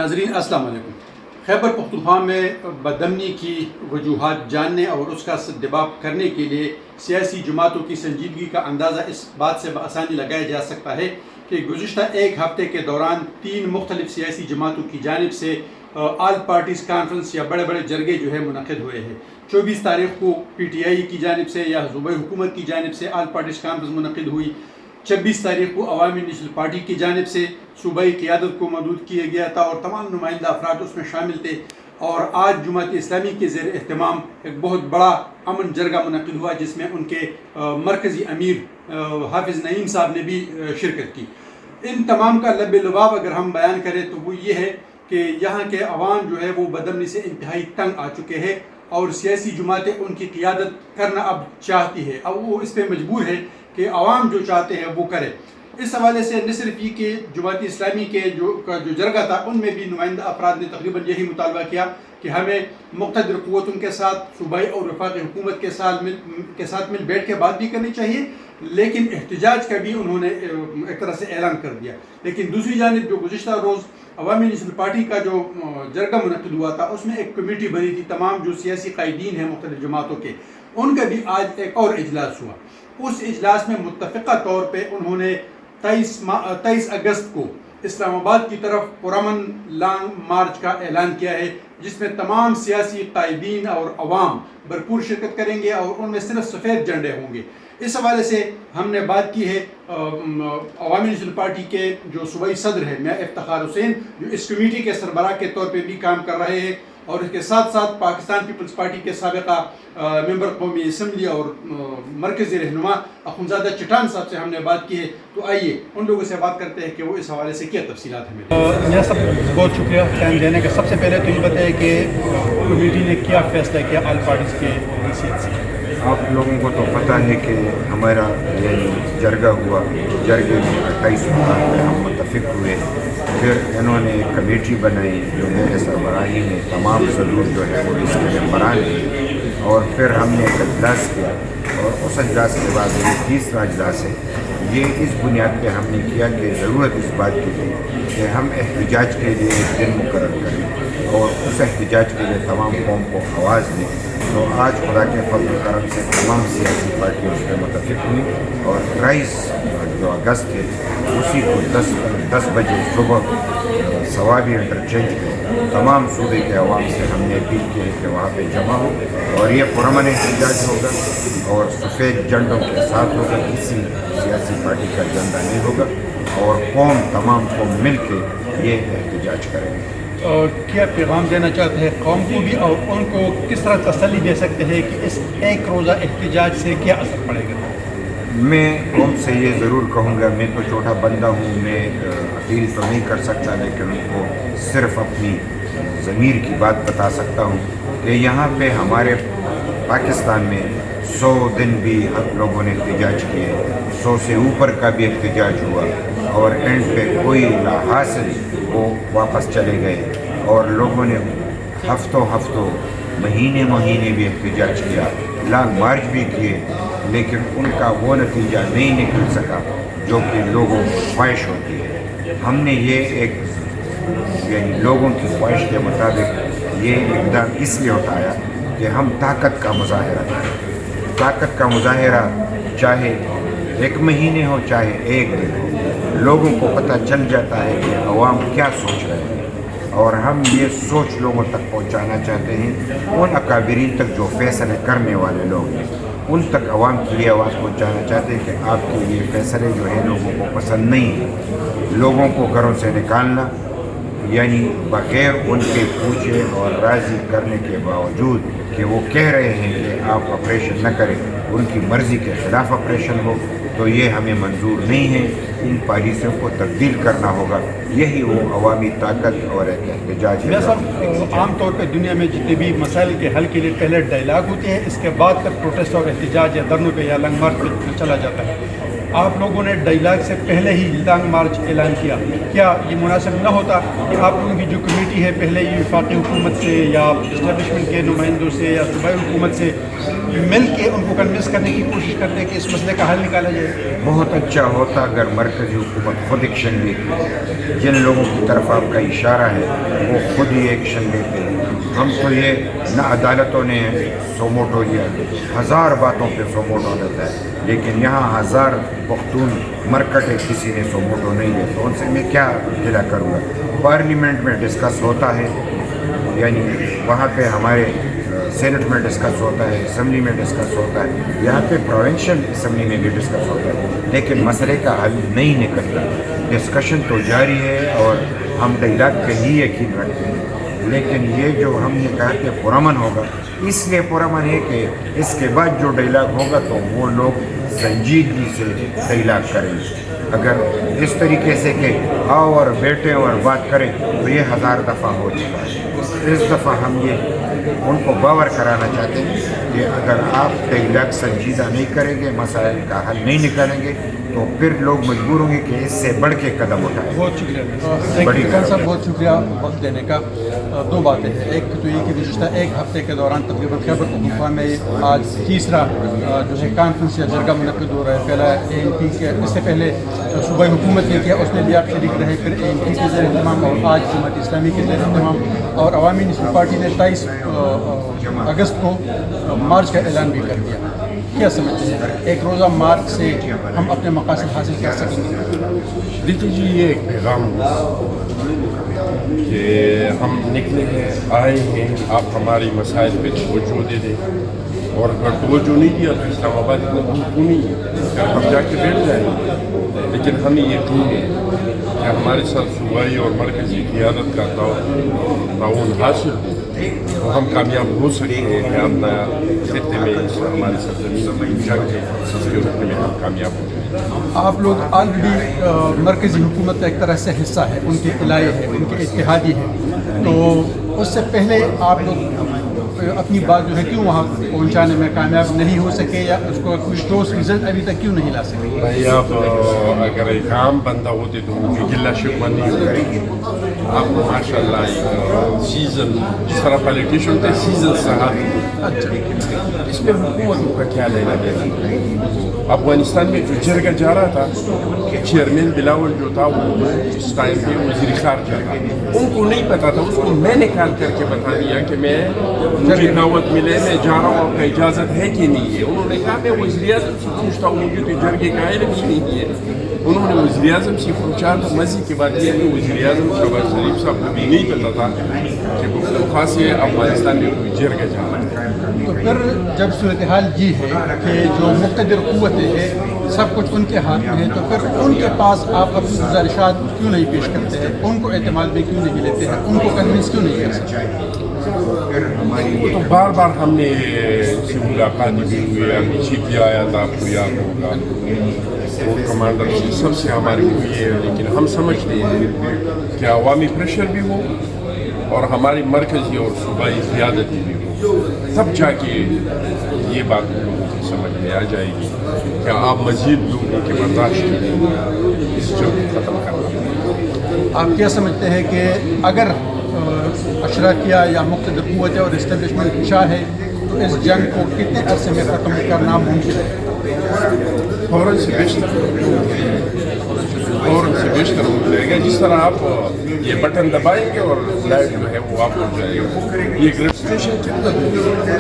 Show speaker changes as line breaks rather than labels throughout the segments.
ناظرین السلام علیکم۔ خیبر پختونخوا میں بدامنی کی وجوہات جاننے اور اس کا سدباب کرنے کے لیے سیاسی جماعتوں کی سنجیدگی کا اندازہ اس بات سے بآسانی لگایا جا سکتا ہے کہ گزشتہ ایک ہفتے کے دوران 3 مختلف سیاسی جماعتوں کی جانب سے آل پارٹیز کانفرنس یا بڑے بڑے جرگے جو ہے منعقد ہوئے ہیں۔ 24 تاریخ کو پی ٹی آئی کی جانب سے یا صوبائی حکومت کی جانب سے آل پارٹیز کانفرنس منعقد ہوئی۔ 26 تاریخ کو عوامی نیشنل پارٹی کی جانب سے صوبائی قیادت کو مدعو کیا گیا تھا اور تمام نمائندہ افراد اس میں شامل تھے، اور آج جماعت اسلامی کے زیر اہتمام ایک بہت بڑا امن جرگہ منعقد ہوا جس میں ان کے مرکزی امیر حافظ نعیم صاحب نے بھی شرکت کی۔ ان تمام کا لب لباب اگر ہم بیان کریں تو وہ یہ ہے کہ یہاں کے عوام جو ہے وہ بدامنی سے انتہائی تنگ آ چکے ہیں اور سیاسی جماعتیں ان کی قیادت کرنا اب چاہتی ہے، اب وہ اس پہ مجبور ہے کہ عوام جو چاہتے ہیں وہ کرے۔ اس حوالے سے نہ صرف یہ کہ جماعت اسلامی کے جو جرگہ تھا ان میں بھی نمائندہ افراد نے تقریباً یہی مطالبہ کیا کہ ہمیں مقتدر قوتوں کے ساتھ صوبائی اور وفاقی حکومت کے ساتھ مل بیٹھ کے بات بھی کرنی چاہیے، لیکن احتجاج کا بھی انہوں نے ایک طرح سے اعلان کر دیا۔ لیکن دوسری جانب جو گزشتہ روز عوامی نیشنل پارٹی کا جو جرگہ منعقد ہوا تھا اس میں ایک کمیٹی بنی تھی، تمام جو سیاسی قائدین ہیں مختلف جماعتوں کے، ان کا بھی آج ایک اور اجلاس ہوا۔ اس اجلاس میں متفقہ طور پہ انہوں نے 23 اگست کو اسلام آباد کی طرف پرامن لانگ مارچ کا اعلان کیا ہے، جس میں تمام سیاسی قائدین اور عوام بھرپور شرکت کریں گے اور ان میں صرف سفید جھنڈے ہوں گے۔ اس حوالے سے ہم نے بات کی ہے عوامی نیشنل پارٹی کے جو صوبائی صدر ہیں میاں افتخار حسین، جو اس کمیٹی کے سربراہ کے طور پہ بھی کام کر رہے ہیں، اور اس کے ساتھ ساتھ پاکستان پیپلز پارٹی کے سابقہ ممبر قومی اسمبلی اور مرکزی رہنما اخونزادہ چٹان صاحب سے ہم نے بات کی ہے۔ تو آئیے ان لوگوں سے بات کرتے ہیں کہ وہ اس حوالے سے کیا تفصیلات ہمیں۔
میاں صاحب بہت شکریہ ٹائم دینے کا۔ سب سے پہلے تو یہ بتائیں کہ کمیٹی نے کیا فیصلہ کیا آل پارٹیز کے حیثیت سے؟
آپ لوگوں کو تو پتہ ہے کہ ہمارا جرگہ ہوا، جرگے میں 28 مقام پہ ہم متفق ہوئے، پھر انہوں نے ایک کمیٹی بنائی جو میرے سربراہی میں تمام صدور جو ہے وہ اس کے ممبران تھے، اور پھر ہم نے ایک اجلاس کیا، اور اس اجلاس کے بعد یہ 30واں اجلاس ہے۔ یہ اس بنیاد پہ ہم نے کیا کہ ضرورت اس بات کی تھی کہ ہم احتجاج کے لیے ایک دن مقرر کریں اور اس احتجاج کے لیے تمام قوم کو آواز دیں۔ تو آج خدا کے فضل و کرم سے تمام سیاسی پارٹیوں اس پہ متفق ہوئی، اور 23 جو اگست ہے اسی کو 10 بجے صبح ثوابی انٹرچینج پہ تمام صوبے کے عوام سے ہم نے اپیل کی ہے کہ وہاں پہ جمع ہو، اور یہ پرامن احتجاج ہوگا اور سفید جھنڈوں کے ساتھ ہوگا، کسی سیاسی پارٹی کا جھنڈا نہیں ہوگا، اور تمام قوم مل کے یہ احتجاج کریں گے۔
کیا پیغام دینا چاہتے ہیں قوم کو بھی، اور ان کو کس طرح تسلی دے سکتے ہیں کہ اس ایک روزہ احتجاج سے کیا اثر پڑے گا؟
میں قوم سے یہ ضرور کہوں گا، میں تو چھوٹا بندہ ہوں، میں اپیل تو نہیں کر سکتا، لیکن ان کو صرف اپنی ضمیر کی بات بتا سکتا ہوں کہ یہاں پہ ہمارے پاکستان میں 100 دن بھی لوگوں نے احتجاج کیے، 100 سے اوپر کا بھی احتجاج ہوا، اور اینڈ پہ کوئی لا حاصل وہ واپس چلے گئے، اور لوگوں نے ہفتوں مہینے بھی احتجاج کیا، لانگ مارچ بھی کیے، لیکن ان کا وہ نتیجہ نہیں نکل سکا جو کہ لوگوں کی خواہش ہوتی ہے۔ ہم نے یہ یعنی لوگوں کی خواہش کے مطابق یہ اقدام اس لیے اٹھایا کہ ہم طاقت کا مظاہرہ کریں۔ طاقت کا مظاہرہ چاہے 1 مہینے ہو چاہے 1 دن ہو، لوگوں کو پتہ چل جاتا ہے کہ عوام کیا سوچ رہے ہیں، اور ہم یہ سوچ لوگوں تک پہنچانا چاہتے ہیں، ان اکابرین تک جو فیصلے کرنے والے لوگ ہیں ان تک عوام کی یہ آواز پہنچانا چاہتے ہیں کہ آپ کے یہ فیصلے جو ہیں لوگوں کو پسند نہیں ہیں۔ لوگوں کو گھروں سے نکالنا، یعنی بغیر ان کے پوچھے اور راضی کرنے کے باوجود کہ وہ کہہ رہے ہیں کہ آپ آپریشن نہ کریں، ان کی مرضی کے خلاف آپریشن ہو، تو یہ ہمیں منظور نہیں ہے۔ ان پالیسیوں کو تبدیل کرنا ہوگا، یہی وہ عوامی طاقت اور ایک احتجاج ہے۔
عام طور پہ دنیا میں جتنے بھی مسائل کے حل کے لیے پہلے ڈائلاگ ہوتے ہیں، اس کے بعد پھر پروٹیسٹ اور احتجاج یا دھرنوں پہ یا لانگ مارچ پہ چلا جاتا ہے۔ آپ لوگوں نے ڈائیلاگ سے پہلے ہی لانگ مارچ اعلان کیا، کیا یہ مناسب نہ ہوتا کہ آپ لوگوں کی جو کمیٹی ہے پہلے ہی وفاقی حکومت سے یا اسٹیبلشمنٹ کے نمائندوں سے یا صوبائی حکومت سے مل کے ان کو کنوینس کرنے کی کوشش کرتے کہ اس مسئلے کا حل نکالا جائے؟
بہت اچھا ہوتا اگر مرکزی حکومت خود ایکشن لیتی. جن لوگوں کی طرف آپ کا اشارہ ہے وہ خود ہی ایکشن لیتے ہیں. ہم تو یہ نہ عدالتوں نے سوموٹو لیا، 1000 باتوں پہ سوموٹو لیتا ہے، لیکن یہاں 1000 پختون مرکٹے کسی نے سوموٹو نہیں لیا، تو ان سے میں کیا گلہ کروں گا. پارلیمنٹ میں ڈسکس ہوتا ہے، یعنی وہاں پہ ہمارے سینٹ میں ڈسکس ہوتا ہے، اسمبلی میں ڈسکس ہوتا ہے، یہاں پہ پروونشل اسمبلی میں بھی ڈسکس ہوتا ہے، لیکن مسئلے کا حل نہیں نکلتا. ڈسکشن تو جاری ہے اور ہم ڈائیلاگ پہ ہی یقین رکھتے ہیں، لیکن یہ جو ہم نے کہا کہ پرامن ہوگا، اس لیے پرامن ہے کہ اس کے بعد جو ڈائیلاگ ہوگا تو وہ لوگ سنجیدگی سے ڈائیلاگ کریں گے. اگر اس طریقے سے کہ آؤ اور بیٹھیں اور بات کریں تو یہ 1000 دفعہ ہو چکا ہے. اس دفعہ ہم یہ ان کو باور کرانا چاہتے ہیں کہ اگر آپ ڈائیلاگ سنجیدہ نہیں کریں گے، مسائل کا حل نہیں نکالیں گے، تو پھر لوگ مجبور ہوں گے کہ اس سے بڑھ کے قدم اٹھائیں.
بہت شکریہ
بڑی
خان صاحب، بہت شکریہ وقت دینے کا. 2 باتیں ہیں. ایک تو یہ کہ گزشتہ 1 ہفتے کے دوران تقریباً خیبر پختونخوا میں آج تیسرا جو ہے کانفرنس یا جرگہ منعقد ہو رہا ہے. پہلا ANP کے، اس سے پہلے صوبائی حکومت نے کیا، اس میں بھی آپ شریک رہے، پھر ANP کے زیر اہتمام اور آج جماعت اسلامی کے زیر اہتمام، اور عوامی نسبی پارٹی نے 23 اگست کو مارچ کا اعلان بھی کر دیا. کیا سمجھتے ہیں ایک روزہ مارچ سے ہم اپنے مقاصد حاصل کر سکیں گے؟
دیکھیے جی، یہ ایک پیغام کہ ہم نکلے ہیں، آئے ہیں، آپ ہماری مسائل پہ توجہ دے دیں، اور اگر توجہ نہیں دیا تو اسلام آباد اتنا دور کیوں نہیں ہے، اگر ہم جا کے بیٹھ جائیں گے. لیکن ہمیں یقین ہے کہ ہمارے ساتھ صوبائی اور مرکزی قیادت کا تعاون حاصل ہو تو ہم کامیاب ہو سکیں گے کہ اپنا خطے میں ہماری سرزمین کی جنگ ہے اس کے روکنے میں ہم کامیاب ہو جائیں گے.
آپ لوگ آلریڈی مرکزی حکومت کا ایک طرح سے حصہ ہے، ان کے علاقے ہیں، ان کے اتحادی ہیں، تو اس سے پہلے آپ لوگ اپنی بات جو ہے کیوں وہاں پہنچانے میں کامیاب نہیں ہو سکے، یا اس کو کوئی ٹھوس رزلٹ ابھی تک کیوں نہیں لا سکے؟
بھائی آپ اگر ایک عام بندہ ہوتے تو مجھے گلہ شکوہ نہیں ہوگا. آپ ماشاء اللہ سیزن، جس طرح پالیٹیشن ہوتے سیزن صحافی،
اچھا،
اس میں حکومتوں کا کیا لینا دینا. افغانستان میں جو جرگہ جا رہا تھا، چیئرمین بلاول جو تھا وہ اس ٹائم پہ وزیر خارجہ تھا، ان کو نہیں پتا تھا، اس کو میں نے کال کر کے بتا دیا کہ مجھے دعوت ملے، میں جا رہا ہوں، آپ کا اجازت ہے کہ نہیں ہے. انہوں نے کہا میں وزیر اعظم سے پوچھتا ہوں، مجھے تو جرگے کا علم ہی نہیں ہے. انہوں نے وزیر اعظم سے پوچھا تو مزید کی بات یہ کہ وزیر اعظم شہباز شریف صاحب کو بھی نہیں پتا تھا کہ پختونخوا سے افغانستان میں کوئی جرگہ جا رہا ہے.
تو پھر جب صورتحال یہ ہے کہ جو مقتدر قوتیں ہیں سب کچھ ان کے ہاتھ میں ہے، تو پھر ان کے پاس آپ اپنی گزارشات کیوں نہیں پیش کرتے ہیں، ان کو اعتماد میں کیوں نہیں لیتے ہیں، ان کو کنوینس کیوں نہیں کر سکتے؟
وہ تو بار بار ہم نے سے ملاقات بھی ہوئی، ابھی چیف بھی آیا تھا، آپ کو یاد ہوگا، اور کمانڈر سے سب سے ہماری ہوئی ہے. لیکن ہم سمجھتے ہیں کہ عوامی پریشر بھی ہو اور ہماری مرکزی اور صوبائی قیادتی بھی ہو، تب جا کے یہ بات لوگوں کی سمجھ میں آ جائے گی کہ آپ مزید لوگوں کے برداشت کے لیے اس جنگ کو ختم کرنا.
آپ کیا سمجھتے ہیں کہ اگر اشرافیہ یا مقتدر قوتیں اور اسٹیبلشمنٹ چاہے تو اس جنگ کو کتنے عرصے میں ختم کرنا ممکن ہے؟
فوراً سے بیشتر ہو جائے گا. جس طرح آپ یہ بٹن دبائیں گے اور لائٹ جو ہے وہ آپ ہو جائے گا. یہ گریڈ اسٹیشن کتنا دور ہے،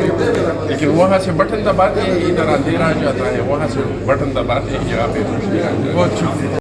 لیکن وہاں سے بٹن دباتے ہیں ادھر اندھیرا آ جاتا ہے، وہاں سے بٹن دباتے ہیں یہاں پہ روشنی آ جاتی ہے.
بہت شکریہ.